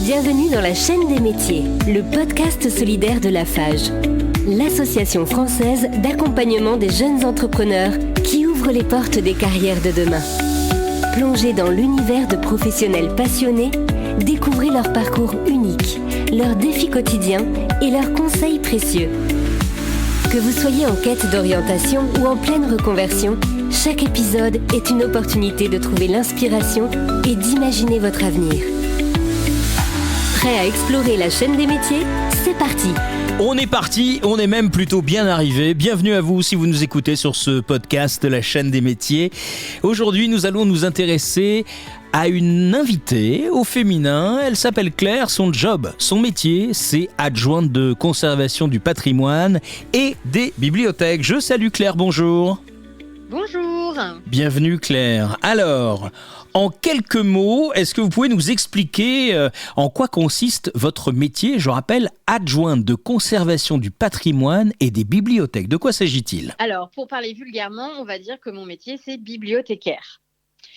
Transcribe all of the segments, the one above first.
Bienvenue dans la chaîne des métiers, le podcast solidaire de la FAGE, l'association française d'accompagnement des jeunes entrepreneurs qui ouvre les portes des carrières de demain. Plongez dans l'univers de professionnels passionnés, découvrez leur parcours unique, leurs défis quotidiens et leurs conseils précieux. Que vous soyez en quête d'orientation ou en pleine reconversion, chaque épisode est une opportunité de trouver l'inspiration et d'imaginer votre avenir. Prêt à explorer la chaîne des métiers ? C'est parti ! On est parti, on est même plutôt bien arrivé. Bienvenue à vous si vous nous écoutez sur ce podcast de la chaîne des métiers. Aujourd'hui, nous allons nous intéresser à une invitée au féminin. Elle s'appelle Claire, son job, son métier, c'est adjointe de conservation du patrimoine et des bibliothèques. Je salue Claire, bonjour. Bonjour. Bienvenue Claire. Alors, en quelques mots, est-ce que vous pouvez nous expliquer en quoi consiste votre métier ? Je rappelle, adjointe de conservation du patrimoine et des bibliothèques. De quoi s'agit-il ? Alors, pour parler vulgairement, on va dire que mon métier, c'est bibliothécaire.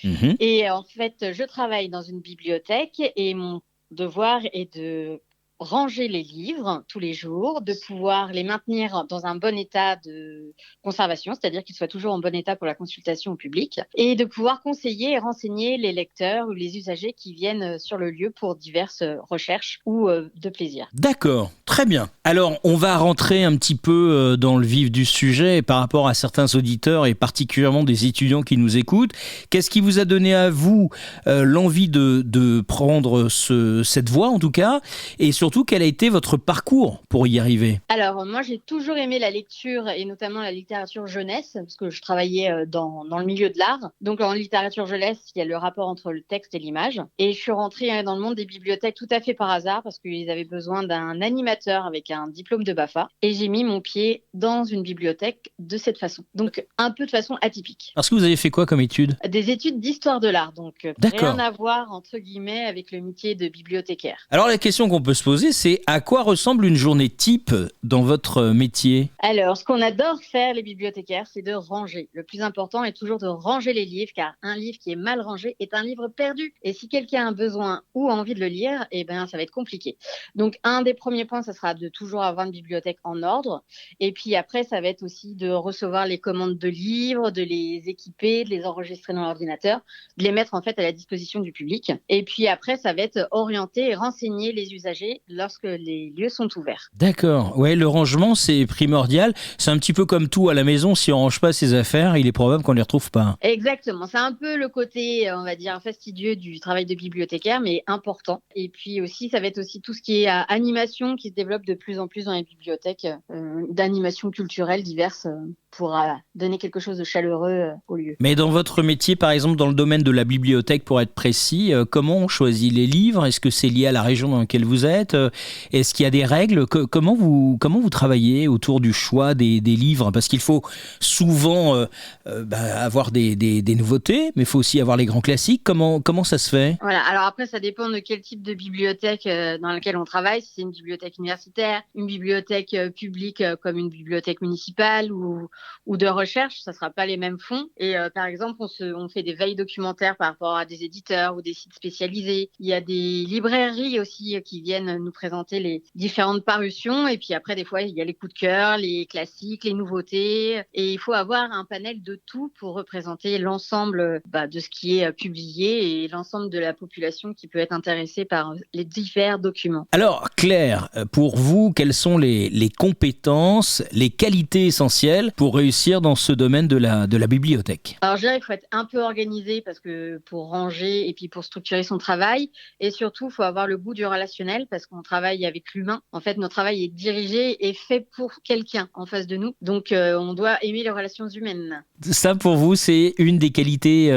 Mmh. Et en fait, je travaille dans une bibliothèque et mon devoir est de ranger les livres tous les jours, de pouvoir les maintenir dans un bon état de conservation, c'est-à-dire qu'ils soient toujours en bon état pour la consultation au public, et de pouvoir conseiller et renseigner les lecteurs ou les usagers qui viennent sur le lieu pour diverses recherches ou de plaisir. D'accord, très bien. Alors, on va rentrer un petit peu dans le vif du sujet par rapport à certains auditeurs et particulièrement des étudiants qui nous écoutent. Qu'est-ce qui vous a donné à vous l'envie de prendre cette voie en tout cas, et surtout, quel a été votre parcours pour y arriver ? Alors, moi, j'ai toujours aimé la lecture et notamment la littérature jeunesse, parce que je travaillais dans le milieu de l'art. Donc, en littérature jeunesse, il y a le rapport entre le texte et l'image. Et je suis rentrée dans le monde des bibliothèques tout à fait par hasard, parce qu'ils avaient besoin d'un animateur avec un diplôme de BAFA. Et j'ai mis mon pied dans une bibliothèque de cette façon. Donc, un peu de façon atypique. Parce que vous avez fait quoi comme études ? Des études d'histoire de l'art, donc D'accord. rien à voir, entre guillemets, avec le métier de bibliothécaire. Alors, la question qu'on peut se poser, c'est à quoi ressemble une journée type dans votre métier ? Alors, ce qu'on adore faire, les bibliothécaires, c'est de ranger. Le plus important est toujours de ranger les livres, car un livre qui est mal rangé est un livre perdu. Et si quelqu'un a besoin ou a envie de le lire, eh ben, ça va être compliqué. Donc, un des premiers points, ça sera de toujours avoir une bibliothèque en ordre. Et puis après, ça va être aussi de recevoir les commandes de livres, de les équiper, de les enregistrer dans l'ordinateur, de les mettre en fait à la disposition du public. Et puis après, ça va être orienter et renseigner les usagers lorsque les lieux sont ouverts. D'accord. Ouais, le rangement, c'est primordial. C'est un petit peu comme tout à la maison. Si on range pas ses affaires, il est probable qu'on les retrouve pas. Exactement. C'est un peu le côté, on va dire, fastidieux du travail de bibliothécaire, mais important. Et puis aussi, ça va être aussi tout ce qui est animation qui se développe de plus en plus dans les bibliothèques, d'animation culturelle diverses pour donner quelque chose de chaleureux au lieu. Mais dans votre métier, par exemple, dans le domaine de la bibliothèque, pour être précis, comment on choisit les livres ? Est-ce que c'est lié à la région dans laquelle vous êtes ? Est-ce qu'il y a des règles ? Comment vous travaillez autour du choix des livres ? Parce qu'il faut souvent avoir des nouveautés, mais il faut aussi avoir les grands classiques. Comment ça se fait ? Voilà. Alors après, ça dépend de quel type de bibliothèque dans laquelle on travaille. Si c'est une bibliothèque universitaire, une bibliothèque publique comme une bibliothèque municipale ou de recherche, ça sera pas les mêmes fonds. Et par exemple, on fait des veilles documentaires par rapport à des éditeurs ou des sites spécialisés. Il y a des librairies aussi qui viennent nous présenter les différentes parutions. Et puis après, des fois, il y a les coups de cœur, les classiques, les nouveautés. Et il faut avoir un panel de tout pour représenter l'ensemble de ce qui est publié et l'ensemble de la population qui peut être intéressée par les divers documents. Alors, Claire, pour vous, quelles sont les compétences, les qualités essentielles pour réussir dans ce domaine de la bibliothèque ? Alors, je dirais qu'il faut être un peu organisé parce que pour ranger et puis pour structurer son travail. Et surtout, il faut avoir le goût du relationnel parce qu'on travaille avec l'humain. En fait, notre travail est dirigé et fait pour quelqu'un en face de nous. Donc, on doit aimer les relations humaines. Ça, pour vous, c'est une des qualités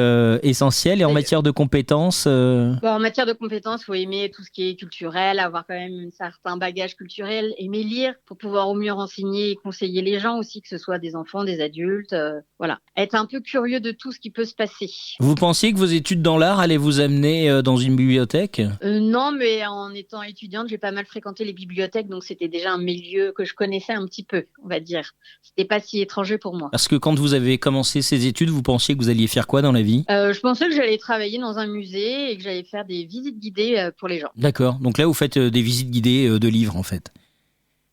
essentielles. Et en matière de compétences En matière de compétences, il faut aimer tout ce qui est culturel, avoir quand même un certain bagage culturel, aimer lire pour pouvoir au mieux renseigner et conseiller les gens aussi, que ce soit des enfants, des adultes, voilà. Être un peu curieux de tout ce qui peut se passer. Vous pensiez que vos études dans l'art allaient vous amener dans une bibliothèque ? Non, mais en étant étudiante, j'ai pas mal fréquenté les bibliothèques, donc c'était déjà un milieu que je connaissais un petit peu, on va dire. C'était pas si étranger pour moi. Parce que quand vous avez commencé ces études, vous pensiez que vous alliez faire quoi dans la vie ? Je pensais que j'allais travailler dans un musée et que j'allais faire des visites guidées pour les gens. D'accord, donc là vous faites des visites guidées de livres en fait.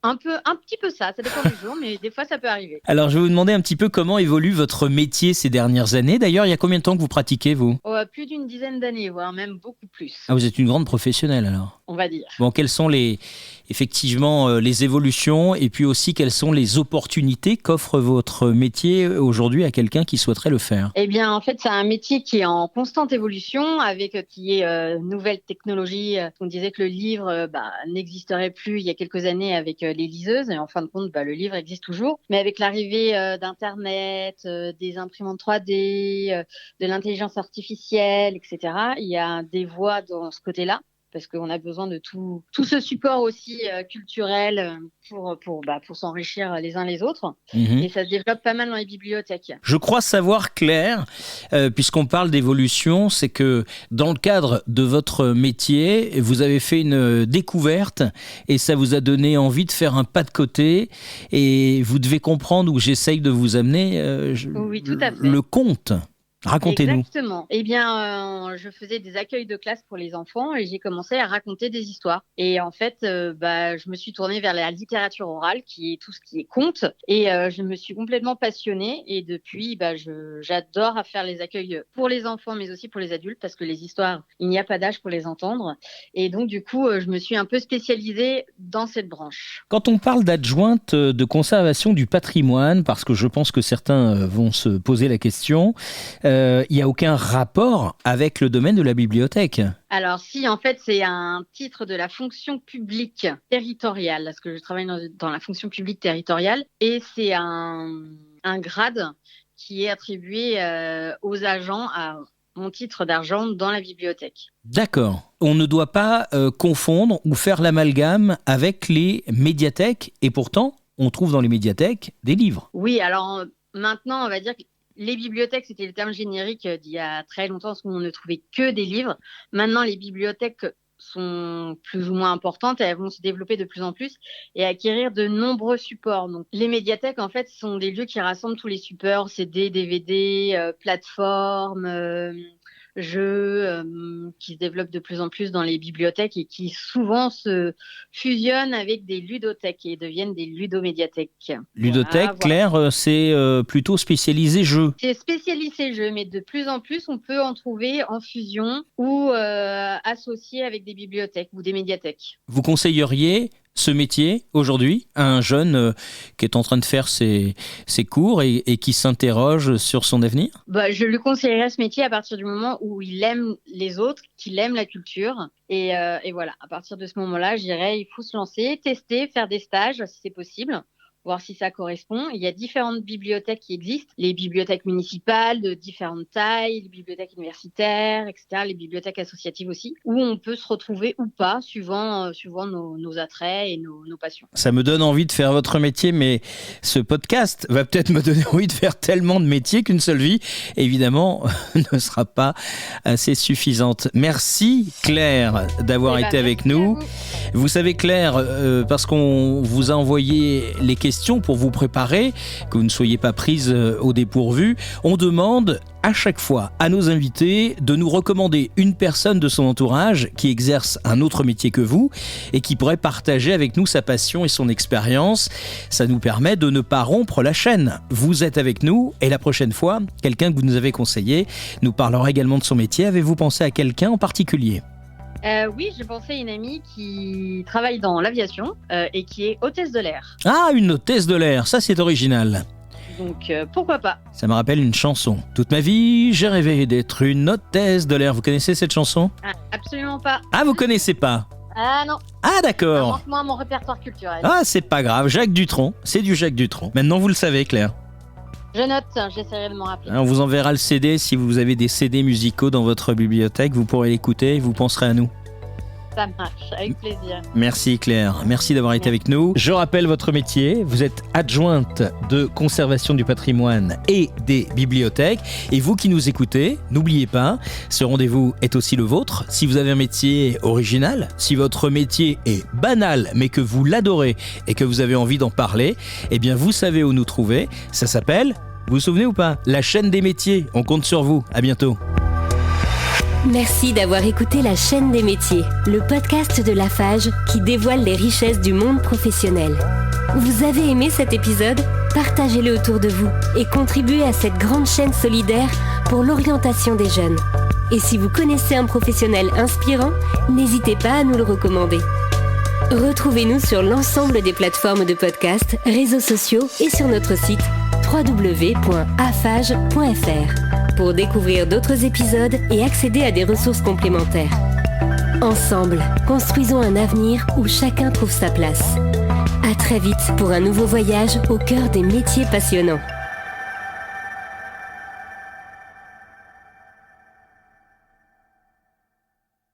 Un petit peu ça dépend du jour, mais des fois ça peut arriver. Alors je vais vous demander un petit peu comment évolue votre métier ces dernières années. D'ailleurs, il y a combien de temps que vous pratiquez, vous ? Plus d'une dizaine d'années, voire même beaucoup plus. Ah, vous êtes une grande professionnelle alors ? On va dire. Bon, quelles sont effectivement les évolutions et puis aussi quelles sont les opportunités qu'offre votre métier aujourd'hui à quelqu'un qui souhaiterait le faire ? Eh bien, en fait, c'est un métier qui est en constante évolution avec qui est nouvelle technologie. On disait que le livre n'existerait plus il y a quelques années avec les liseuses et en fin de compte, le livre existe toujours. Mais avec l'arrivée d'Internet, des imprimantes 3D, de l'intelligence artificielle, etc., il y a des voies dans ce côté-là. Parce qu'on a besoin de tout ce support aussi culturel pour s'enrichir les uns les autres. Mmh. Et ça se développe pas mal dans les bibliothèques. Je crois savoir, Claire, puisqu'on parle d'évolution, c'est que dans le cadre de votre métier, vous avez fait une découverte et ça vous a donné envie de faire un pas de côté et vous devez comprendre où j'essaye de vous amener oui, tout à fait. Le conte. Racontez-nous. Exactement. Eh bien, je faisais des accueils de classe pour les enfants et j'ai commencé à raconter des histoires. Et en fait, je me suis tournée vers la littérature orale, qui est tout ce qui est conte. Et je me suis complètement passionnée. Et depuis, j'adore faire les accueils pour les enfants, mais aussi pour les adultes, parce que les histoires, il n'y a pas d'âge pour les entendre. Et donc, du coup, je me suis un peu spécialisée dans cette branche. Quand on parle d'adjointe de conservation du patrimoine, parce que je pense que certains vont se poser la question, il n'y a aucun rapport avec le domaine de la bibliothèque. Alors si, en fait, c'est un titre de la fonction publique territoriale, parce que je travaille dans la fonction publique territoriale, et c'est un grade qui est attribué aux agents à mon titre d'argent dans la bibliothèque. D'accord. On ne doit pas confondre ou faire l'amalgame avec les médiathèques, et pourtant, on trouve dans les médiathèques des livres. Oui, alors maintenant, on va dire que les bibliothèques, c'était le terme générique d'il y a très longtemps, parce qu'on ne trouvait que des livres. Maintenant, les bibliothèques sont plus ou moins importantes, elles vont se développer de plus en plus et acquérir de nombreux supports. Donc, les médiathèques, en fait, sont des lieux qui rassemblent tous les supports, CD, DVD, plateformes, jeux qui se développent de plus en plus dans les bibliothèques et qui souvent se fusionnent avec des ludothèques et deviennent des ludomédiathèques. Ludothèque, voilà. Claire, c'est plutôt spécialisé jeux. C'est spécialisé jeux, mais de plus en plus, on peut en trouver en fusion ou associé avec des bibliothèques ou des médiathèques. Vous conseilleriez ce métier aujourd'hui à un jeune qui est en train de faire ses cours et qui s'interroge sur son avenir ? Je lui conseillerais ce métier à partir du moment où il aime les autres, qu'il aime la culture. Et voilà, à partir de ce moment-là, je dirais il faut se lancer, tester, faire des stages si c'est possible, voir si ça correspond. Il y a différentes bibliothèques qui existent, les bibliothèques municipales de différentes tailles, les bibliothèques universitaires, etc., les bibliothèques associatives aussi, où on peut se retrouver ou pas, suivant nos attraits et nos passions. Ça me donne envie de faire votre métier, mais ce podcast va peut-être me donner envie de faire tellement de métiers qu'une seule vie, évidemment, ne sera pas assez suffisante. Merci Claire d'avoir été avec nous. Vous savez Claire, parce qu'on vous a envoyé les questions pour vous préparer, que vous ne soyez pas prise au dépourvu, on demande à chaque fois à nos invités de nous recommander une personne de son entourage qui exerce un autre métier que vous et qui pourrait partager avec nous sa passion et son expérience. Ça nous permet de ne pas rompre la chaîne. Vous êtes avec nous et la prochaine fois, quelqu'un que vous nous avez conseillé nous parlera également de son métier. Avez-vous pensé à quelqu'un en particulier ? Oui, j'ai pensé à une amie qui travaille dans l'aviation et qui est hôtesse de l'air. Ah, une hôtesse de l'air, ça c'est original. Donc pourquoi pas ? Ça me rappelle une chanson. Toute ma vie, j'ai rêvé d'être une hôtesse de l'air. Vous connaissez cette chanson ? Absolument pas. Ah, vous connaissez pas ? Ah non. Ah d'accord. Manque-moi mon répertoire culturel. Ah, c'est pas grave. Jacques Dutronc, c'est du Jacques Dutronc. Maintenant vous le savez, Claire. Je note, j'essaierai de m'en rappeler. On vous enverra le CD. Si vous avez des CD musicaux dans votre bibliothèque, vous pourrez l'écouter et vous penserez à nous. Ça marche, avec plaisir. Merci Claire, merci d'avoir été avec nous. Je rappelle votre métier, vous êtes adjointe de conservation du patrimoine et des bibliothèques. Et vous qui nous écoutez, n'oubliez pas, ce rendez-vous est aussi le vôtre. Si vous avez un métier original, si votre métier est banal mais que vous l'adorez et que vous avez envie d'en parler, eh bien vous savez où nous trouver. Ça s'appelle, vous vous souvenez ou pas, la chaîne des métiers. On compte sur vous, à bientôt. Merci d'avoir écouté La Chaîne des métiers, le podcast de Lafarge qui dévoile les richesses du monde professionnel. Vous avez aimé cet épisode ? Partagez-le autour de vous et contribuez à cette grande chaîne solidaire pour l'orientation des jeunes. Et si vous connaissez un professionnel inspirant, n'hésitez pas à nous le recommander. Retrouvez-nous sur l'ensemble des plateformes de podcast, réseaux sociaux et sur notre site www.afage.fr pour découvrir d'autres épisodes et accéder à des ressources complémentaires. Ensemble, construisons un avenir où chacun trouve sa place. À très vite pour un nouveau voyage au cœur des métiers passionnants.